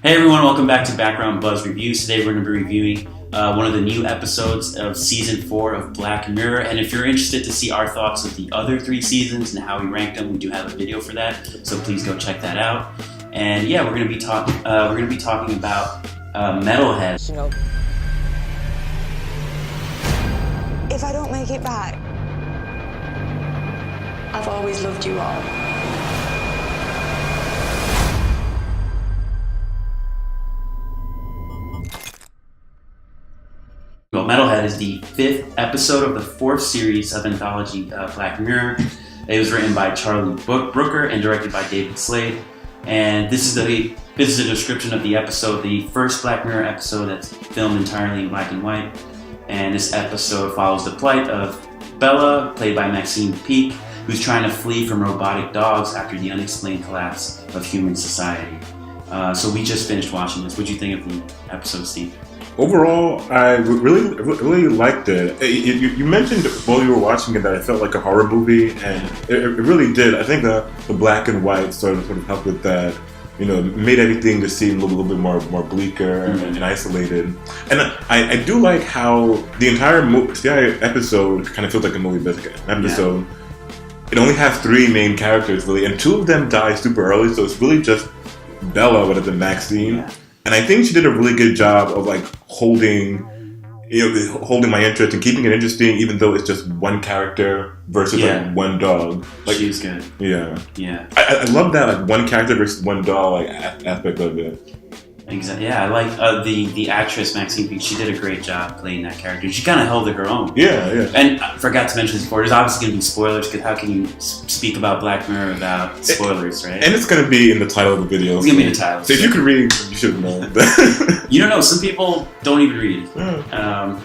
Hey everyone, welcome back to Background Buzz Reviews. Today we're going to be reviewing one of the new episodes of Season 4 of Black Mirror. And if you're interested to see our thoughts of the other 3 seasons and how we ranked them, we do have a video for that. So please go check that out. And yeah, we're going to be talking about Metalhead. You know, if I don't make it back, I've always loved you all. Well, Metalhead is the 5th episode of the 4th series of anthology Black Mirror. It was written by Charlie Brooker and directed by David Slade. And this is a description of the episode, the first Black Mirror episode that's filmed entirely in black and white. And this episode follows the plight of Bella, played by Maxine Peake, who's trying to flee from robotic dogs after the unexplained collapse of human society. So we just finished watching this. What did you think of the episode, Steve? Overall, I really liked it. You mentioned while you were watching it that it felt like a horror movie, and it really did. I think the black and white sort of helped with that. You know, made everything just seem a little bit more bleaker and isolated. And I do like how the entire episode kind of feels like a movie, but like an episode. Yeah. It only has 3 main characters really, and 2 of them die super early, so it's really just Bella, but it's Maxine. Yeah. And I think she did a really good job of like holding my interest and keeping it interesting, even though it's just one character versus like one dog. Like, she's good. Yeah. Yeah. I love that like one character versus one dog like aspect of it. Exactly. Yeah, I like the actress Maxine Peake. She did a great job playing that character. She kind of held it her own. Yeah, yeah. And I forgot to mention this before. There's obviously going to be spoilers, because how can you speak about Black Mirror without spoilers, right? And it's going to be in the title of the video. It's going to be the title. So if you could read, you should know. You don't know. Some people don't even read.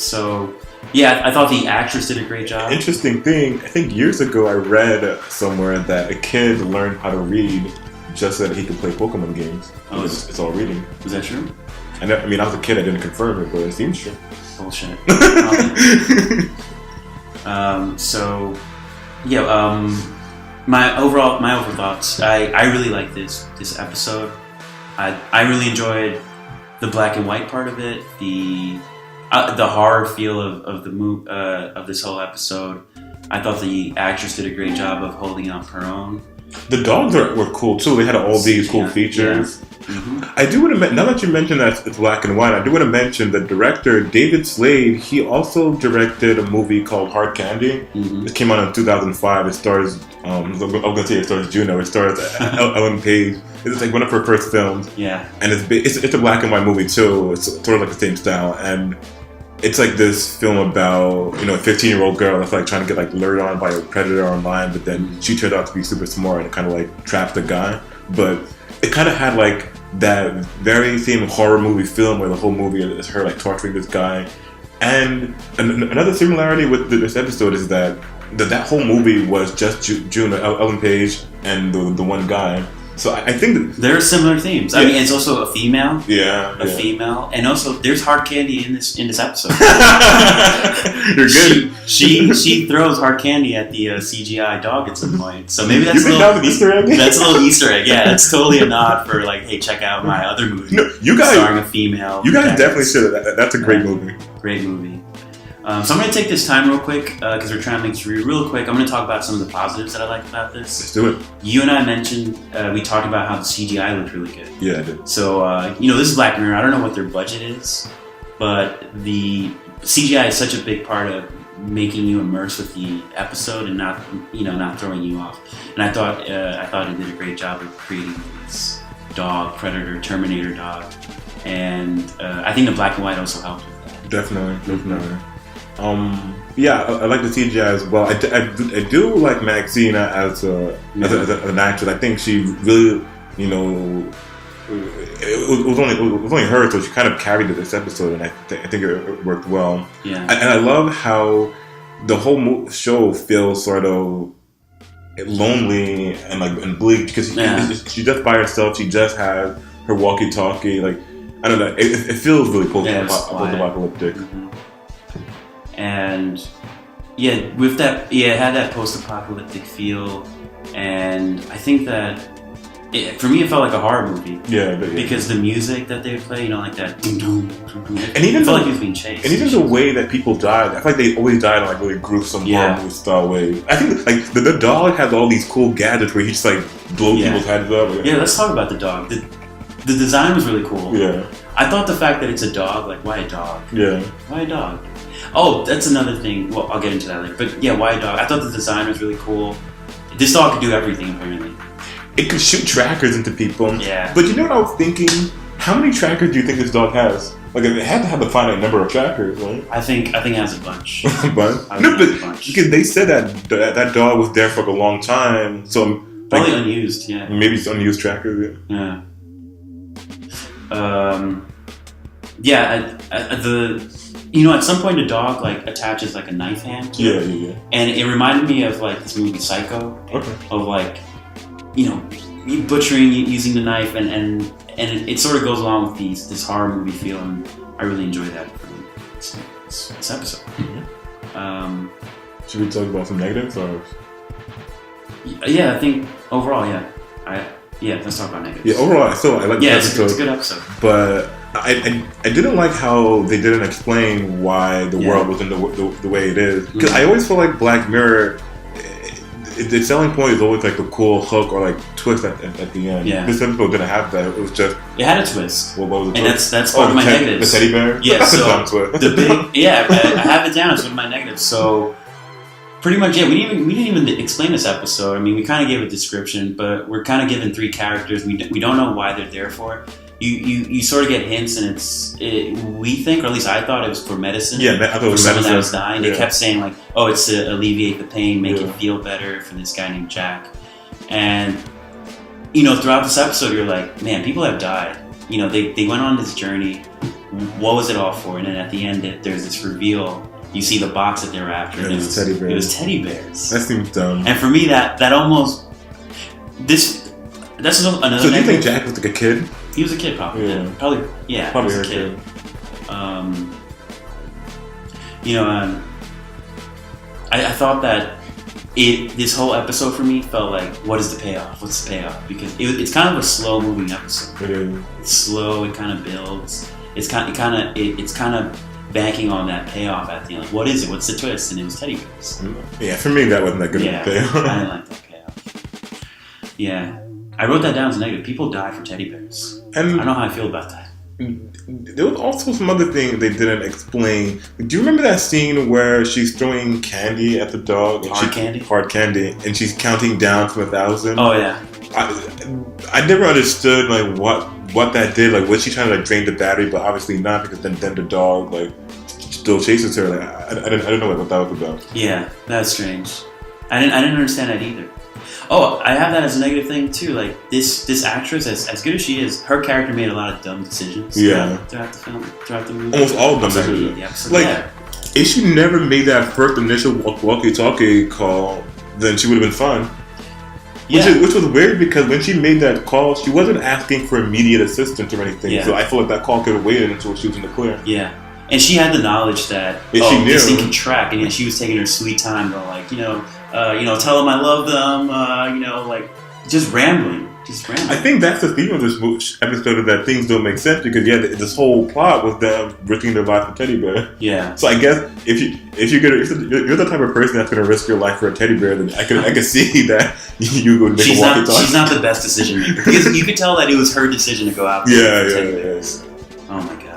So yeah, I thought the actress did a great job. Interesting thing. I think years ago I read somewhere that a kid learned how to read just so that he could play Pokemon games. Oh, it's all reading. Is that true? I was a kid, I didn't confirm it, but it seems true. Bullshit. My overall thoughts. I really like this episode. I really enjoyed the black and white part of it. The horror feel of this whole episode. I thought the actress did a great job of holding up her own. The dogs were cool too. They had all these cool features. Yeah. Mm-hmm. I do want to now that you mentioned that it's black and white, I do want to mention the director David Slade. He also directed a movie called Hard Candy. Mm-hmm. It came out in 2005. It stars I'm going to say it stars Juno. It stars Ellen Page. It's like one of her first films. Yeah, and it's a black and white movie too. It's sort of like the same style, and it's like this film about, a 15-year-old girl that's like trying to get like lured on by a predator online, but then she turned out to be super smart and kind of like trapped the guy. But it kind of had like that very same horror movie film where the whole movie is her like torturing this guy. And another similarity with this episode is that whole movie was just June, Ellen Page, and the one guy. So I think that there are similar themes. I mean, it's also a female. Female, and also there's hard candy in this episode. You're good. She throws hard candy at the CGI dog at some point. So maybe that's a little Easter egg. That's a little Easter egg. Yeah, that's totally a nod for like, hey, check out my other movie. No, you guys starring a female. You guys definitely should. That's a great movie. Great movie. So I'm going to take this time real quick, because we're trying to make this real quick. I'm going to talk about some of the positives that I like about this. Let's do it. You and I mentioned, we talked about how the CGI looked really good. Yeah, I did. So, this is Black Mirror. I don't know what their budget is, but the CGI is such a big part of making you immerse with the episode and not throwing you off. And I thought it did a great job of creating this dog, Predator, Terminator dog. And I think the black and white also helped with that. Definitely. I like the CGI as well. I do like Maxine as an actress. I think she really, it was only her, so she kind of carried this episode, and I think it worked well. Yeah, and I love how the whole show feels sort of lonely and bleak, because she's just by herself. She just has her walkie-talkie. Like, I don't know. It feels really post-apocalyptic. Mm-hmm. And with that, it had that post-apocalyptic feel, and I think that for me, it felt like a horror movie. Yeah, because the music that they would play, like that. And even it felt like he was being chased. And even the way that people died, I feel like they always died in like really gruesome horror movie style way. I think like the dog has all these cool gadgets where he just like blows people's heads up. Yeah, let's talk about the dog. The design was really cool. Yeah. I thought the fact that it's a dog, like why a dog? Yeah. Why a dog? Oh, that's another thing. Well, I'll get into that later. But yeah, why a dog? I thought the design was really cool. This dog could do everything apparently. It could shoot trackers into people. Yeah. But you know what I was thinking? How many trackers do you think this dog has? Like, it had to have a finite number of trackers, right? I think it has a bunch. But because they said that dog was there for a long time, so probably unused. Yeah. Maybe it's unused trackers. Yeah. At some point a dog like attaches like a knife hand to it. Yeah. And it reminded me of like this movie Psycho. Okay. Of like, butchering using the knife, and it sort of goes along with this horror movie feel, and I really enjoyed that from this episode. Mm-hmm. Should we talk about some negatives or? Yeah, I think overall, let's talk about negatives. Yeah, overall, I like the episode. It's a good episode. But I didn't like how they didn't explain why the world was in the way it is. Because I always feel like Black Mirror, the selling point is always like a cool hook or like twist at the end. Yeah. This episode didn't have that. It was just... It had a twist. What was the twist? And that's part of my negatives. The teddy bear? Yeah, that's so a dumb twist. I have it down. It's one of my negatives. So pretty much, we didn't even explain this episode. I mean, we kind of gave a description, but we're kind of given 3 characters. We don't know why they're there for. You sort of get hints, and we think, or at least I thought it was for medicine. Yeah, I thought it was for someone medicine. that was dying. They kept saying like, "Oh, it's to alleviate the pain, make it feel better for this guy named Jack." And throughout this episode, you're like, "Man, people have died." They went on this journey. What was it all for? And then at the end, there's this reveal. You see the box that they were after. And it was teddy bears. It was teddy bears. That seems dumb. And for me, that almost that's another. So do you think Jack was like a kid? He was a kid, probably. Yeah. Probably he was a kid. I thought that this whole episode for me felt like, what is the payoff? What's the payoff? Because it's kind of a slow moving episode. It is. It's slow. It kind of builds. It's kind of banking on that payoff at the end. Like, what is it? What's the twist? And it was teddy bears. Yeah, for me that wasn't that good of a payoff. I didn't like that payoff. Yeah. I wrote that down as a negative. People die for teddy bears. And I don't know how I feel about that. There was also some other thing they didn't explain. Do you remember that scene where she's throwing candy at the dog? Hard candy. And she's counting down from 1,000? Oh, yeah. I never understood like what that did. Like, was she trying to like drain the battery? But obviously not, because then the dog like still chases her. Like, I didn't know what that was about. Yeah, that's strange. I didn't understand that either. Oh, I have that as a negative thing too. Like this actress, as good as she is, her character made a lot of dumb decisions. Throughout the film, throughout the movie. Almost all dumb decisions. If she never made that first initial walkie-talkie call, then she would have been fine. Which was weird, because when she made that call, she wasn't asking for immediate assistance or anything. Yeah. So I feel like that call could have waited until she was in the clear. Yeah. And she had the knowledge that this thing can track, and she was taking her sweet time, going like, tell them I love them, just rambling. I think that's the theme of this episode, that things don't make sense, because this whole plot was them risking their life for teddy bear. Yeah. So I guess if you're the type of person that's going to risk your life for a teddy bear, then I could see that you would make a walkie-talkie. She's not the best decision maker, because you could tell that it was her decision to go out. Yeah. Oh my god.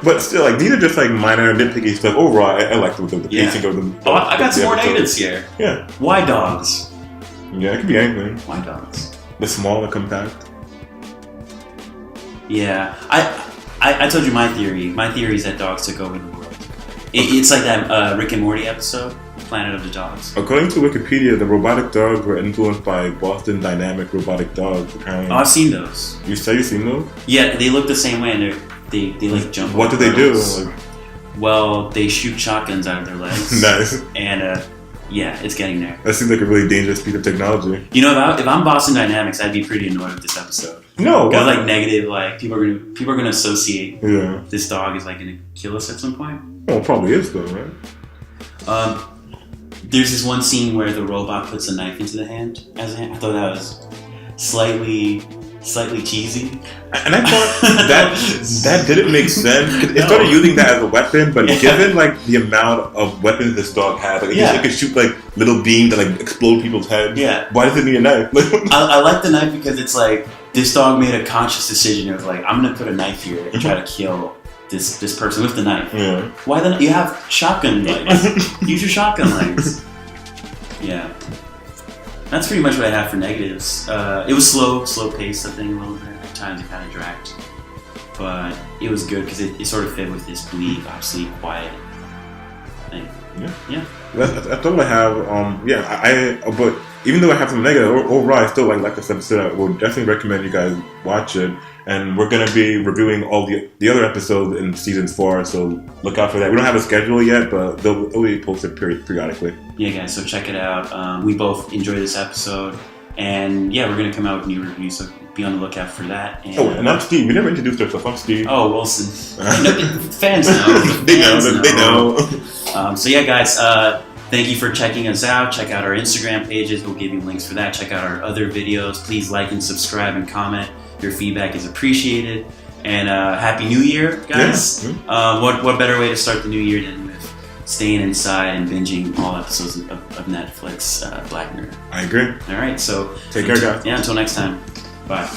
But still, like, these are just like minor nitpicky stuff. Overall, I like the pacing of them. I got some more negatives here. Yeah. Why dogs? Yeah, it could be anything. Why dogs? The small and compact. Yeah, I told you my theory. My theory is that dogs took over the world. It's like that Rick and Morty episode, Planet of the Dogs. According to Wikipedia, the robotic dogs were influenced by Boston Dynamic robotic dogs. Apparently. Oh, I've seen those. You say you've seen those? Yeah, they look the same way, and they like jump. What do they do? Well, they shoot shotguns out of their legs. Nice. And yeah, it's getting there. That seems like a really dangerous piece of technology. If I'm Boston Dynamics, I'd be pretty annoyed with this episode. No, because like negative, like people are gonna associate this dog is like gonna kill us at some point. Well, it probably is though, right? There's this one scene where the robot puts a knife into the hand as a hand. I thought slightly cheesy. And I thought that didn't make sense. It started using that as a weapon, but given like the amount of weapons this dog has, like it could shoot like little beams that like explode people's heads. Yeah. Why does it need a knife? I like the knife because it's like this dog made a conscious decision of like, I'm gonna put a knife here and try to kill this person with the knife. Yeah. Why then? You have shotgun legs. Use your shotgun legs. Yeah. That's pretty much what I have for negatives. It was slow paced, I think, a little bit. At times it kind of dragged. But it was good because it sort of fit with this bleak, obviously quiet thing. Yeah. That's all I have. But even though I have some negative, overall I still like this episode. I would definitely recommend you guys watch it. And we're going to be reviewing all the other episodes in season 4, so look out for that. We don't have a schedule yet, but they'll be posted periodically. Yeah, guys, so check it out. We both enjoyed this episode. And yeah, we're going to come out with new reviews, so be on the lookout for that. And I'm Steve. We never introduced ourselves. I'm Steve. Oh, Wilson. Fans know. They know. So yeah, guys, thank you for checking us out. Check out our Instagram pages. We'll give you links for that. Check out our other videos. Please like and subscribe and comment. Your feedback is appreciated. And Happy New Year, guys. Yeah. What better way to start the new year than with staying inside and binging all episodes of Netflix Black Mirror. I agree. All right, so take care, guys. Yeah, until next time. Bye.